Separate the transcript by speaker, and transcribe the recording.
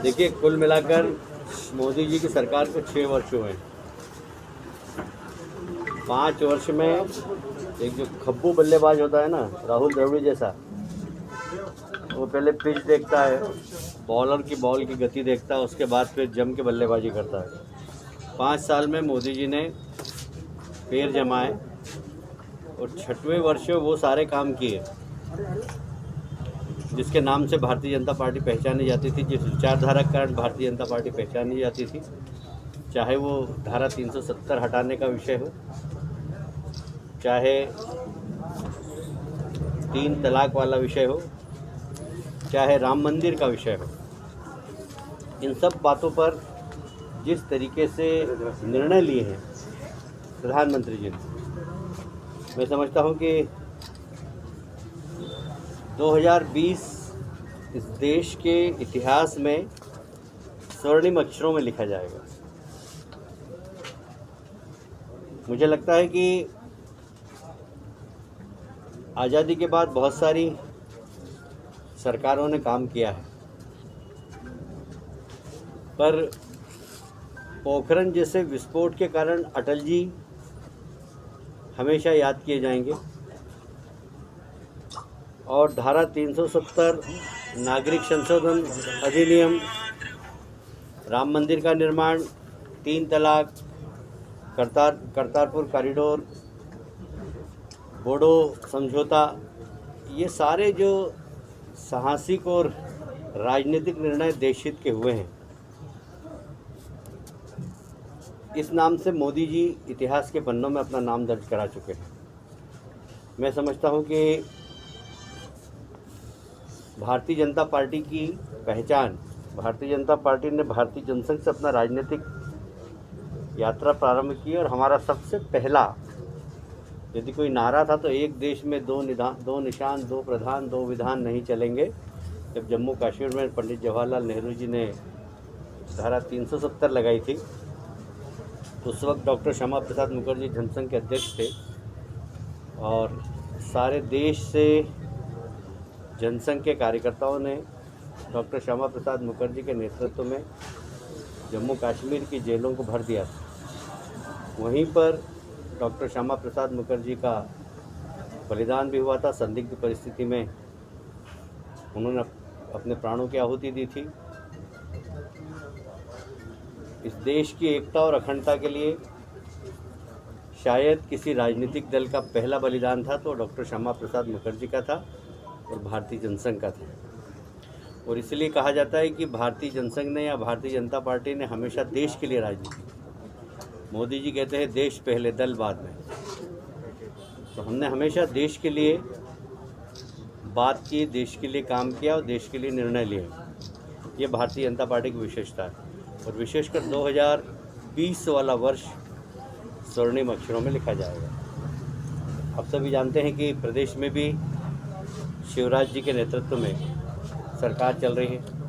Speaker 1: देखिए, कुल मिलाकर मोदी जी की सरकार को 6 वर्ष हुए हैं। 5 वर्ष में एक जो खब्बू बल्लेबाज होता है ना, राहुल द्रविड़ जैसा, वो पहले पिच देखता है, बॉलर की बॉल की गति देखता है, उसके बाद फिर जम के बल्लेबाजी करता है। 5 साल में मोदी जी ने पैर जमाए और 6वें वर्ष में वो सारे काम किए जिसके नाम से भारतीय जनता पार्टी पहचानी जाती थी, जिस विचारधारा के कारण भारतीय जनता पार्टी पहचानी जाती थी, चाहे वो धारा 370 हटाने का विषय हो, चाहे 3 तलाक वाला विषय हो, चाहे राम मंदिर का विषय हो। इन सब बातों पर जिस तरीके से निर्णय लिए हैं प्रधानमंत्री जी ने, मैं समझता हूं कि 2020 इस देश के इतिहास में स्वर्णिम अक्षरों में लिखा जाएगा। मुझे लगता है कि आज़ादी के बाद बहुत सारी सरकारों ने काम किया है, पर पोखरण जैसे विस्फोट के कारण अटल जी हमेशा याद किए जाएंगे और धारा 370, नागरिक संशोधन अधिनियम, राम मंदिर का निर्माण, 3 तलाक, करतारपुर कॉरिडोर, बोडो समझौता, ये सारे जो साहसिक और राजनीतिक निर्णय देशहित के हुए हैं, इस नाम से मोदी जी इतिहास के पन्नों में अपना नाम दर्ज करा चुके हैं। मैं समझता हूं कि भारतीय जनता पार्टी की पहचान, भारतीय जनता पार्टी ने भारतीय जनसंघ से अपना राजनीतिक यात्रा प्रारंभ की और हमारा सबसे पहला यदि कोई नारा था तो एक देश में दो निशान, 2 प्रधान, 2 विधान नहीं चलेंगे। जब जम्मू कश्मीर में पंडित जवाहरलाल नेहरू जी ने धारा 370 लगाई थी, उस वक्त डॉक्टर श्यामा प्रसाद मुखर्जी जनसंघ के अध्यक्ष थे और सारे देश से जनसंघ के कार्यकर्ताओं ने डॉक्टर श्यामा प्रसाद मुखर्जी के नेतृत्व में जम्मू कश्मीर की जेलों को भर दिया था। वहीं पर डॉक्टर श्यामा प्रसाद मुखर्जी का बलिदान भी हुआ था। संदिग्ध परिस्थिति में उन्होंने अपने प्राणों की आहुति दी थी। इस देश की एकता और अखंडता के लिए शायद किसी राजनीतिक दल का पहला बलिदान था तो डॉक्टर श्यामा प्रसाद मुखर्जी का था और भारतीय जनसंघ का था। और इसलिए कहा जाता है कि भारतीय जनसंघ ने या भारतीय जनता पार्टी ने हमेशा देश के लिए राजनीति की। मोदी जी कहते हैं देश पहले दल बाद में, तो हमने हमेशा देश के लिए बात की, देश के लिए काम किया और देश के लिए निर्णय लिए। ये भारतीय जनता पार्टी की विशेषता है और विशेषकर 2020 वाला वर्ष स्वर्णिम अक्षरों में लिखा जाएगा। आप सभी जानते हैं कि प्रदेश में भी शिवराज जी के नेतृत्व में सरकार चल रही है।